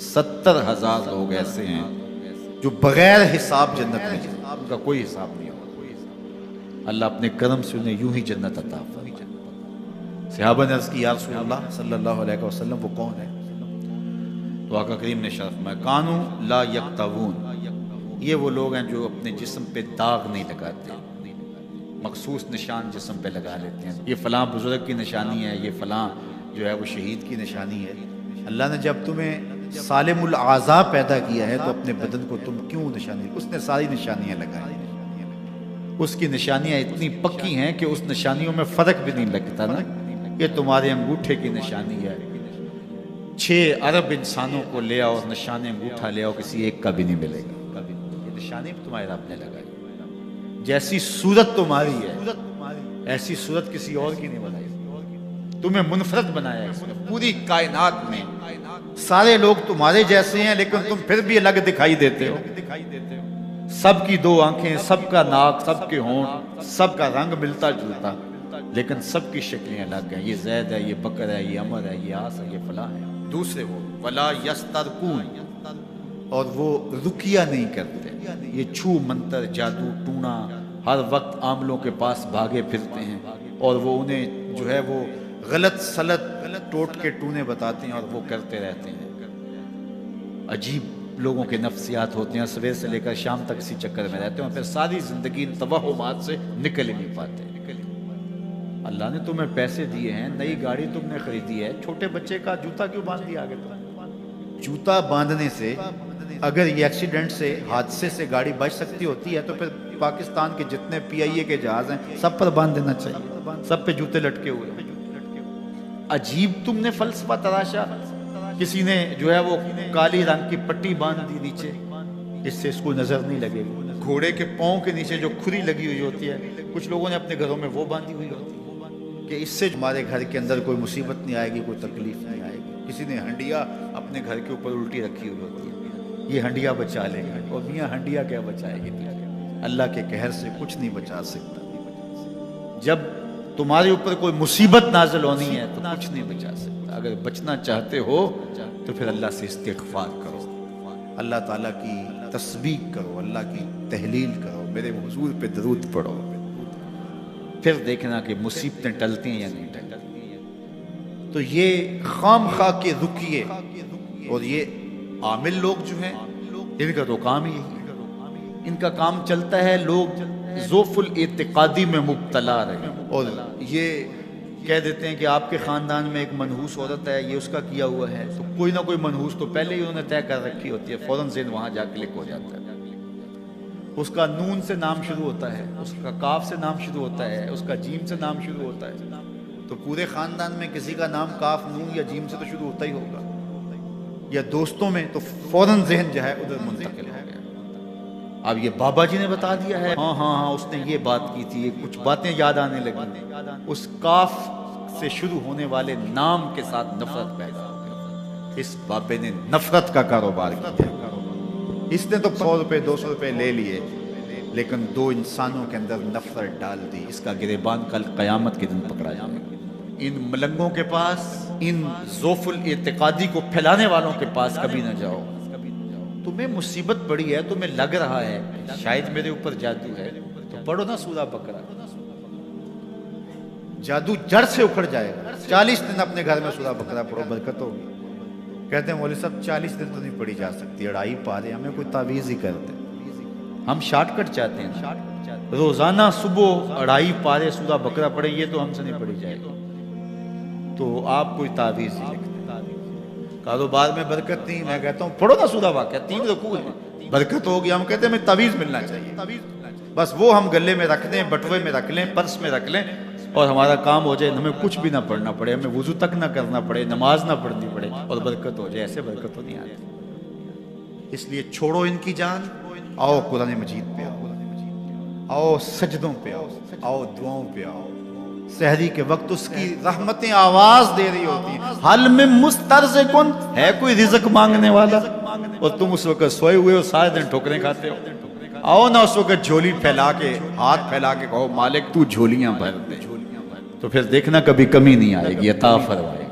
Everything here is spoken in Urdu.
70,000 لوگ ایسے ہیں جو بغیر حساب جنت میں جائیں، ان کا کوئی حساب نہیں ہوگا، اللہ اپنے کرم سے انہیں یوں ہی جنت عطا فرمائے۔ صحابہ نے عرض کی یا رسول اللہ صلی اللہ علیہ وسلم وہ کون ہے؟ تو آقا کریم نے شرف میں کانو لا یکتوون، یہ وہ لوگ ہیں جو اپنے جسم پہ داغ نہیں لگاتے، مخصوص نشان جسم پہ لگا لیتے ہیں، یہ فلاں بزرگ کی نشانی ہے، یہ فلاں جو ہے وہ شہید کی نشانی ہے۔ اللہ نے جب تمہیں سالم الاعضاء پیدا کیا ہے تو اپنے بدن کو تم کیوں نشانی، اس نے ساری نشانیاں لگائی، اس کی نشانیاں اتنی پکی ہیں کہ اس نشانیوں میں فرق بھی نہیں لگتا نا، یہ تمہارے انگوٹھے کی نشانی ہے، 6 ارب انسانوں کو لے آؤ اور نشان انگوٹھا لے آؤ، کسی ایک کا بھی نہیں ملے گا، یہ نشانی تمہارے رب نے لگائی۔ جیسی صورت تمہاری ہے ایسی صورت کسی اور کی نہیں بنائی، تمہیں منفرد بنایا ہے اس نے، پوری کائنات میں سارے لوگ تمہارے جیسے ہیں لیکن تم پھر بھی الگ دکھائی دیتے ہو، سب کی 2 آنکھیں، سب کا ناک، سب کے ہونٹ، سب کا رنگ ملتا جلتا، لیکن سب کی شکلیں الگ ہیں، یہ زید ہے، یہ بکر ہے، یہ عمر ہے، یہ آس ہے، یہ فلاں ہے۔ دوسرے وہ ولا یسترقون، اور وہ رکیہ نہیں کرتے، یہ چھو منتر جادو ٹونا ہر وقت عاملوں کے پاس بھاگے پھرتے ہیں، اور وہ انہیں جو ہے وہ غلط سلط ٹوٹ کے ٹونے بتاتے ہیں اور وہ کرتے رہتے ہیں۔ عجیب لوگوں کے نفسیات ہوتے ہیں، صبح سے لے کر شام تک اسی چکر میں رہتے ہیں اور پھر ساری زندگی ان توہمات سے نکل ہی نہیں پاتے۔ اللہ نے تمہیں پیسے دیے ہیں، نئی گاڑی تم نے خریدی ہے، چھوٹے بچے کا جوتا کیوں باندھ دیا آگے؟ جوتا باندھنے سے اگر یہ ایکسیڈنٹ سے، حادثے سے گاڑی بچ سکتی ہوتی ہے تو پھر پاکستان کے جتنے پی آئی اے کے جہاز ہیں سب پر باندھ دینا چاہیے، سب پہ جوتے لٹکے ہوئے۔ عجیب تم نے فلسفہ تراشا، کسی نے جو ہے وہ کالی رنگ کی پٹی باندھ دی نیچے، اس سے اس کو نظر نہیں لگے گی۔ گھوڑے کے پاؤں کے نیچے جو کھری لگی ہوئی ہوتی ہے، کچھ لوگوں نے اپنے گھروں میں وہ باندھی ہوئی ہوتی ہے کہ اس سے ہمارے گھر کے اندر کوئی مصیبت نہیں آئے گی، کوئی تکلیف نہیں آئے گی۔ کسی نے ہنڈیا اپنے گھر کے اوپر الٹی رکھی ہوئی ہوتی ہے، یہ ہنڈیا بچا لے گا، اور میاں ہنڈیا کیا بچائے گی؟ اللہ کے قہر سے کچھ نہیں بچا سکتا۔ جب تمہارے اوپر کوئی مصیبت نازل ہونی ہے تو کچھ نہیں بچا سکتا۔ اگر بچنا چاہتے ہو تو پھر اللہ سے استغفار کرو، اللہ تعالیٰ کی تسبیح کرو، اللہ کی تحلیل کرو، میرے حضور پہ درود پڑھو، پھر دیکھنا کہ مصیبتیں ٹلتی ہیں یا نہیں ٹلتی۔ تو یہ خام خواہ کے رکیے اور یہ عامل لوگ جو ہیں ان کا تو کام ہی یہی ہے، ان کا کام چلتا ہے لوگ ذوف الاعتقادی میں مبتلا رہے، اور یہ کہہ دیتے ہیں کہ آپ کے خاندان میں ایک منحوس عورت ہے، یہ اس کا کیا ہوا ہے، تو کوئی نہ کوئی منحوس تو پہلے ہی انہوں نے طے کر رکھی ہوتی ہے، فوراً ذہن وہاں جا کلک ہو جاتا ہے۔ اس کا نون سے نام شروع ہوتا ہے، اس کا کاف سے نام شروع ہوتا ہے، اس کا جیم سے نام شروع ہوتا ہے، تو پورے خاندان میں کسی کا نام کاف، نون یا جیم سے تو شروع ہوتا ہی ہوگا، یا دوستوں میں تو فوراً ذہن جو ہے ادھر منتقل ہو گیا۔ اب یہ بابا جی نے بتا دیا ہے، ہاں ہاں ہاں اس نے یہ بات کی تھی، یہ کچھ باتیں یاد آنے لگیں، اس کاف سے شروع ہونے والے نام کے ساتھ نفرت پیدا ہو گئی۔ اس بابے نے نفرت کا کاروبار کیا، اس نے تو 100 روپے 200 روپے لے لیے، لیکن 2 انسانوں کے اندر نفرت ڈال دی، اس کا گریبان کل قیامت کے دن پکڑا جائے گا۔ ان ملنگوں کے پاس، ان ذوف الاعتقادی کو پھیلانے والوں کے پاس کبھی نہ جاؤ۔ تمہیں مصیبت پڑی ہے، تمہیں لگ رہا ہے شاید میرے اوپر جادو ہے، تو پڑھو نا سورہ بقرہ، جادو جڑ سے اکھڑ جائے گا۔ 40 دن اپنے گھر میں سورہ بقرہ پڑھو، برکت ہوگی۔ کہتے ہیں مولوی صاحب 40 دن تو نہیں پڑھی جا سکتی، 2.5 پارے، ہمیں کوئی تعویذ ہی کرتے، ہم شارٹ کٹ چاہتے ہیں، روزانہ صبح 2.5 پارے سورہ بقرہ پڑھیں، یہ تو ہم سے نہیں پڑھی جائے گی، تو آپ کوئی تعویذ ہی لکھتے۔ کاروبار میں برکت نہیں، میں کہتا ہوں پڑھو نا سورہ واقعہ، 3 رکوع ہیں، برکت ہوگی۔ ہم کہتے ہیں ہمیں تعویذ ملنا چاہیے، بس وہ ہم گلے میں رکھ دیں، بٹوے میں رکھ لیں، پرس میں رکھ لیں، اور ہمارا کام ہو جائے، ہمیں کچھ بھی نہ پڑھنا پڑے، ہمیں وضو تک نہ کرنا پڑے، نماز نہ پڑھنی پڑے، اور برکت ہو جائے۔ ایسے برکت تو نہیں آتی، اس لیے چھوڑو ان کی جان، آؤ قرآن مجید پہ آؤ، آؤ سجدوں پہ آؤ، آؤ دعاؤں پہ آؤ۔ سحری کے وقت اس کی رحمتیں آواز دے رہی ہوتی ہیں، حل میں مسترزقن، ہے کوئی رزق مانگنے والا، اور تم اس وقت سوئے ہوئے ہو، سارے دن ٹھوکریں کھاتے ہو۔ آؤ نا اس وقت جھولی پھیلا کے، ہاتھ پھیلا کے کہو مالک تو جھولیاں بھر دے، تو پھر دیکھنا کبھی کمی نہیں آئے گی، عطا فرمائے۔